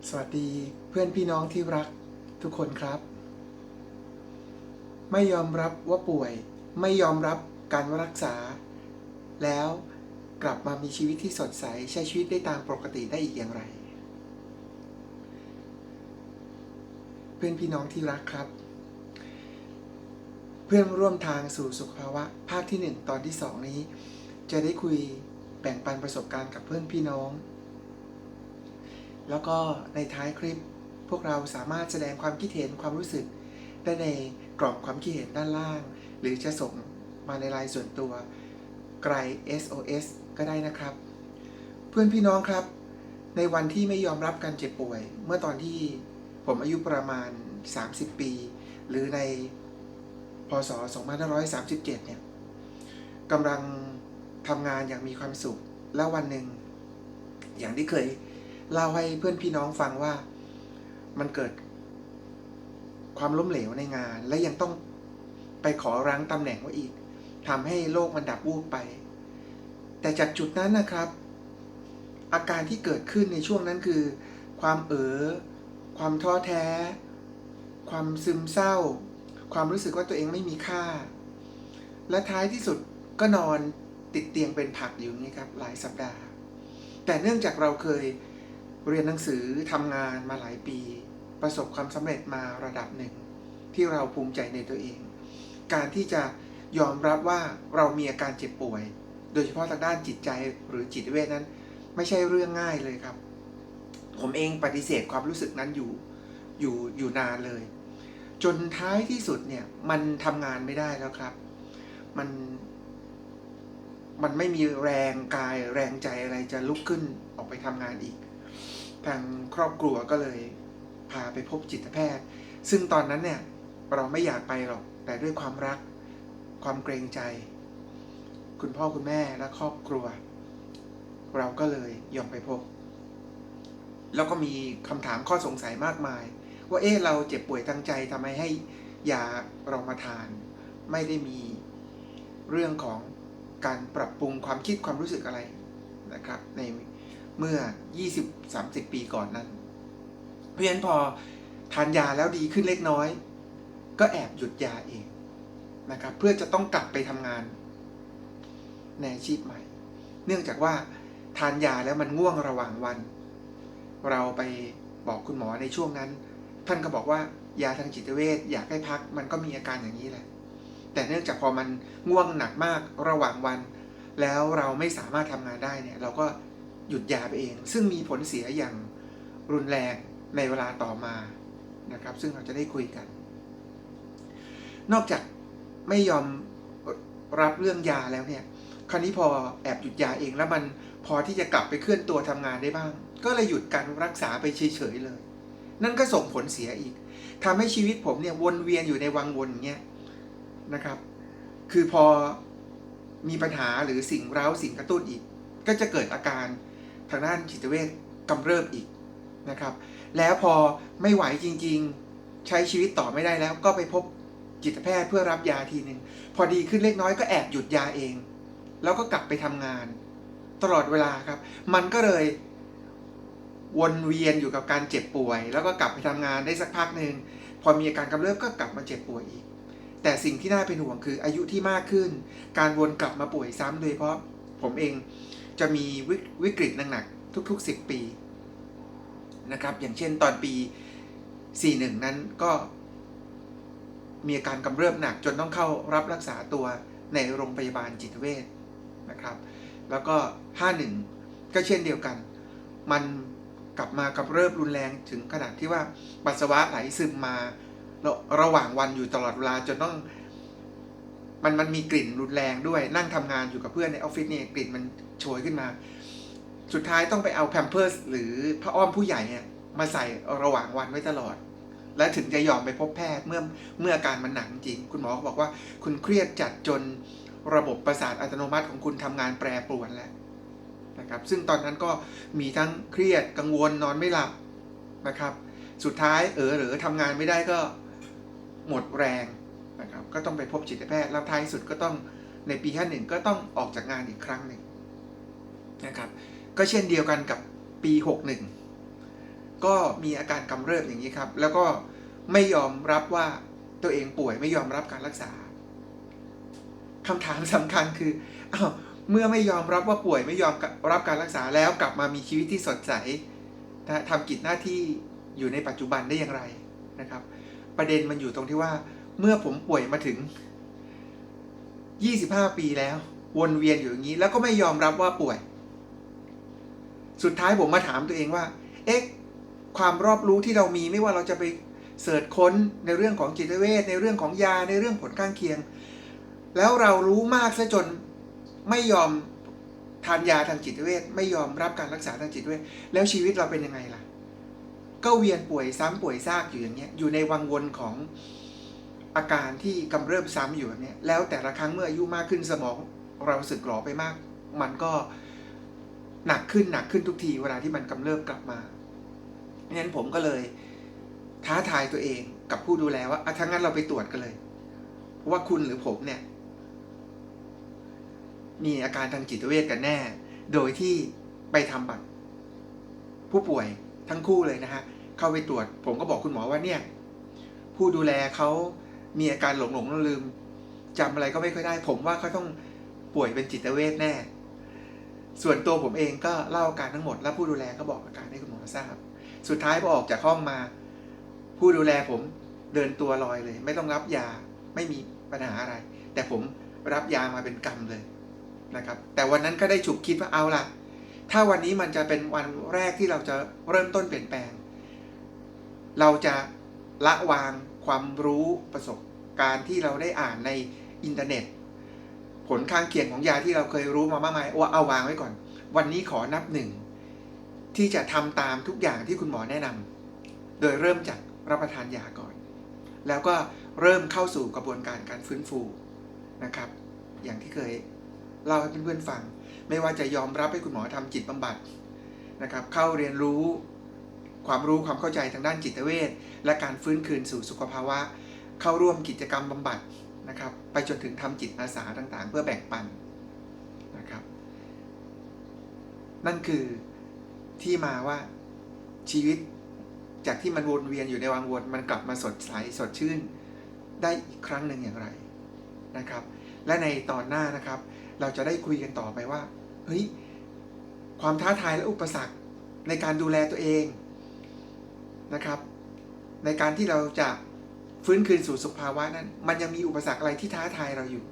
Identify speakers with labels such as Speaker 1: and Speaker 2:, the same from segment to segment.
Speaker 1: สวัสดีเพื่อนพี่น้องที่รักทุกคนครับไม่ยอมรับว่าป่วยไม่ยอมรับการรักษาแล้วกลับมามีชีวิตที่สดใสใช้ชีวิตได้ตามปกติได้อีกอย่างไรเพื่อนพี่น้องที่รักครับเพื่อนร่วมทางสู่สุขภาวะภาคที่1ตอนที่2นี้จะได้คุยแบ่งปันประสบการณ์กับเพื่อนพี่น้องแล้วก็ในท้ายคลิปพวกเราสามารถแสดงความคิดเห็นความรู้สึกได้ในกล่องความคิดเห็นด้านล่างหรือจะส่งมาในไลน์ส่วนตัวไกล SOS ก็ได้นะครับเพื่อนพี่น้องครับในวันที่ไม่ยอมรับการเจ็บป่วยเมื่อตอนที่ผมอายุประมาณ30ปีหรือในพ.ศ. 2537เนี่ยกำลังทำงานอย่างมีความสุขแล้ววันหนึ่งอย่างที่เคยเล่าให้เพื่อนพี่น้องฟังว่ามันเกิดความล้มเหลวในงานและยังต้องไปขอรั้งตำแหน่งไว้อีกทำให้โลกมันดับวูบไปแต่จากจุดนั้นนะครับอาการที่เกิดขึ้นในช่วงนั้นคือความความท้อแท้ความซึมเศร้าความรู้สึกว่าตัวเองไม่มีค่าและท้ายที่สุดก็นอนติดเตียงเป็นผักอยู่นี่ครับหลายสัปดาห์แต่เนื่องจากเราเคยเรียนหนังสือทำงานมาหลายปีประสบความสำเร็จมาระดับหนึ่งที่เราภูมิใจในตัวเองการที่จะยอมรับว่าเรามีอาการเจ็บป่วยโดยเฉพาะทางด้านจิตใจหรือจิตเวชนั้นไม่ใช่เรื่องง่ายเลยครับผมเองปฏิเสธความรู้สึกนั้นอยู่นานเลยจนท้ายที่สุดเนี่ยมันทำงานไม่ได้แล้วครับมันไม่มีแรงกายแรงใจอะไรจะลุกขึ้นออกไปทำงานอีกทางครอบครัวก็เลยพาไปพบจิตแพทย์ซึ่งตอนนั้นเนี่ยเราไม่อยากไปหรอกแต่ด้วยความรักความเกรงใจคุณพ่อคุณแม่และครอบครัวเราก็เลยยอมไปพบแล้วก็มีคำถามข้อสงสัยมากมายว่าเราเจ็บป่วยทางใจทำไมให้ยาเรามาทานไม่ได้มีเรื่องของการปรับปรุงความคิดความรู้สึกอะไรนะครับในเมื่อ 20-30 ปีก่อนนั้นเพราะฉะนั้นพอทานยาแล้วดีขึ้นเล็กน้อยก็แอบหยุดยาเองนะครับเพื่อจะต้องกลับไปทำงานในอาชีพใหม่เนื่องจากว่าทานยาแล้วมันง่วงระหว่างวันเราไปบอกคุณหมอในช่วงนั้นท่านก็บอกว่ายาทางจิตเวชอยากให้พักมันก็มีอาการอย่างนี้แหละแต่เนื่องจากพอมันง่วงหนักมากระหว่างวันแล้วเราไม่สามารถทำงานได้เนี่ยเราก็หยุดยาไปเองซึ่งมีผลเสียอย่างรุนแรงในเวลาต่อมานะครับซึ่งเราจะได้คุยกันนอกจากไม่ยอมรับเรื่องยาแล้วเนี่ยคราวนี้พอแอบหยุดยาเองแล้วมันพอที่จะกลับไปเคลื่อนตัวทำงานได้บ้างก็เลยหยุดการรักษาไปเฉยๆเลยนั่นก็ส่งผลเสียอีกทำให้ชีวิตผมเนี่ยวนเวียนอยู่ในวังวนอย่างเงี้ยนะครับคือพอมีปัญหาหรือสิ่งเร้าสิ่งกระตุ้นอีกก็จะเกิดอาการทางด้านจิตเวชกำเริบอีกนะครับแล้วพอไม่ไหวจริงๆใช้ชีวิตต่อไม่ได้แล้วก็ไปพบจิตแพทย์เพื่อรับยาทีหนึ่งพอดีขึ้นเล็กน้อยก็แอบหยุดยาเองแล้วก็กลับไปทำงานตลอดเวลาครับมันก็เลยวนเวียนอยู่กับการเจ็บป่วยแล้วก็กลับไปทำงานได้สักพักหนึ่งพอมีอาการกำเริบก็กลับมาเจ็บป่วยอีกแต่สิ่งที่น่าเป็นห่วงคืออายุที่มากขึ้นการวนกลับมาป่วยซ้ำโดยเพราะผมเองจะมีวิกฤตหนักๆทุกๆ10 ปีนะครับอย่างเช่นตอนปี41นั้นก็มีอาการกำเริบหนักจนต้องเข้ารับรักษาตัวในโรงพยาบาลจิตเวชนะครับแล้วก็51ก็เช่นเดียวกันมันกลับมากำเริบรุนแรงถึงขนาดที่ว่าปัสสาวะไหลซึมมาระหว่างวันอยู่ตลอดเวลาจนต้องมันมีกลิ่นรุนแรงด้วยนั่งทำงานอยู่กับเพื่อนในออฟฟิศเนี่ยกลิ่นมันโชยขึ้นมาสุดท้ายต้องไปเอาแพมเพิร์สหรือผ้าอ้อมผู้ใหญ่เนี่ยมาใส่ระหว่างวันไว้ตลอดและถึงจะยอมไปพบแพทย์เมื่ออาการมันหนักจริงคุณหมอบอกว่าคุณเครียดจัดจนระบบประสาทอัตโนมัติของคุณทำงานแปรปรวนแล้วนะครับซึ่งตอนนั้นก็มีทั้งเครียดกังวลนอนไม่หลับนะครับสุดท้ายหรือทำงานไม่ได้ก็หมดแรงนะครับก็ต้องไปพบจิตแพทย์แล้วท้ายสุดก็ต้องในปี51ก็ต้องออกจากงานอีกครั้งหนึ่งนะครับก็เช่นเดียวกันกับปี61 ก็มีอาการกำเริบอย่างนี้ครับแล้วก็ไม่ยอมรับว่าตัวเองป่วยไม่ยอมรับการรักษาคำถามสำคัญคืออ้าวเมื่อไม่ยอมรับว่าป่วยไม่ยอมรับการรักษาแล้วกลับมามีชีวิตที่สดใสทำกิจหน้าที่อยู่ในปัจจุบันได้อย่างไรนะครับประเด็นมันอยู่ตรงที่ว่าเมื่อผมป่วยมาถึง25 ปีแล้ววนเวียนอยู่อย่างนี้แล้วก็ไม่ยอมรับว่าป่วยสุดท้ายผมมาถามตัวเองว่าเอ๊ะความรอบรู้ที่เรามีไม่ว่าเราจะไปเสิร์ชค้นในเรื่องของจิตเวชในเรื่องของยาในเรื่องผลข้างเคียงแล้วเรารู้มากซะจนไม่ยอมทานยาทางจิตเวชไม่ยอมรับการรักษาทางจิตเวชแล้วชีวิตเราเป็นยังไงล่ะก็เวียนป่วยซ้ำป่วยซากอยู่อย่างเงี้ยอยู่ในวังวนของอาการที่กำเริบซ้ำอยู่แบบนี้แล้วแต่ละครั้งเมื่ออายุมากขึ้นสมองเราสึกหรอไปมากมันก็หนักขึ้นทุกทีเวลาที่มันกำเริบกลับมางั้นผมก็เลยท้าทายตัวเองกับผู้ดูแลว่าถ้างั้นเราไปตรวจกันเลยว่าคุณหรือผมเนี่ยมีอาการทางจิตเวชกันแน่โดยที่ไปทำบัตรผู้ป่วยทั้งคู่เลยนะฮะเข้าไปตรวจผมก็บอกคุณหมอว่าเนี่ยผู้ดูแลเขามีอาการหลงลืมจำอะไรก็ไม่ค่อยได้ผมว่าเขาต้องป่วยเป็นจิตเวชแน่ส่วนตัวผมเองก็เล่าอาการทั้งหมดแล้วผู้ดูแลก็บอกอาการให้คุณหมอทราบสุดท้ายพอออกจากห้องมาผู้ดูแลผมเดินตัวลอยเลยไม่ต้องรับยาไม่มีปัญหาอะไรแต่ผมรับยามาเป็นกำเลยนะครับแต่วันนั้นก็ได้ฉุกคิดว่าเอาล่ะถ้าวันนี้มันจะเป็นวันแรกที่เราจะเริ่มต้นเปลี่ยนแปลงเราจะละวางความรู้ประสบการณ์ที่เราได้อ่านในอินเทอร์เน็ตผลข้างเคียงของยาที่เราเคยรู้มามากมายว่าเอาวางไว้ก่อนวันนี้ขอนับหนึ่งที่จะทำตามทุกอย่างที่คุณหมอแนะนำโดยเริ่มจากรับประทานยาก่อนแล้วก็เริ่มเข้าสู่กระบวนการการฟื้นฟูนะครับอย่างที่เคยเล่าให้เพื่อนๆฟังไม่ว่าจะยอมรับให้คุณหมอทำจิตบำบัดนะครับเข้าเรียนรู้ความเข้าใจทางด้านจิตเวชและการฟื้นคืนสู่สุขภาวะเข้าร่วมกิจกรรมบำบัดนะครับไปจนถึงทำจิตอาสาต่างๆเพื่อแบ่งปันนะครับนั่นคือที่มาว่าชีวิตจากที่มันวนเวียนอยู่ในวังวนมันกลับมาสดใสสดชื่นได้อีกครั้งหนึ่งอย่างไรนะครับและในตอนหน้านะครับเราจะได้คุยกันต่อไปว่าเฮ้ยความท้าทายและอุปสรรคในการดูแลตัวเองนะครับในการที่เราจะฟื้นคืนสู่สุขภาวะนั้นมันยังมีอุปสรรคอะไรที่ท้าทายเราอยู่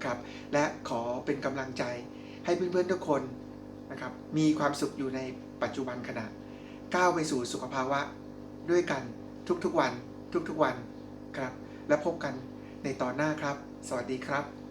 Speaker 1: ครับและขอเป็นกำลังใจให้เพื่อนๆทุกคนนะครับมีความสุขอยู่ในปัจจุบันขณะก้าวไปสู่สุขภาวะด้วยกันทุกๆวันครับและพบกันในตอนหน้าครับสวัสดีครับ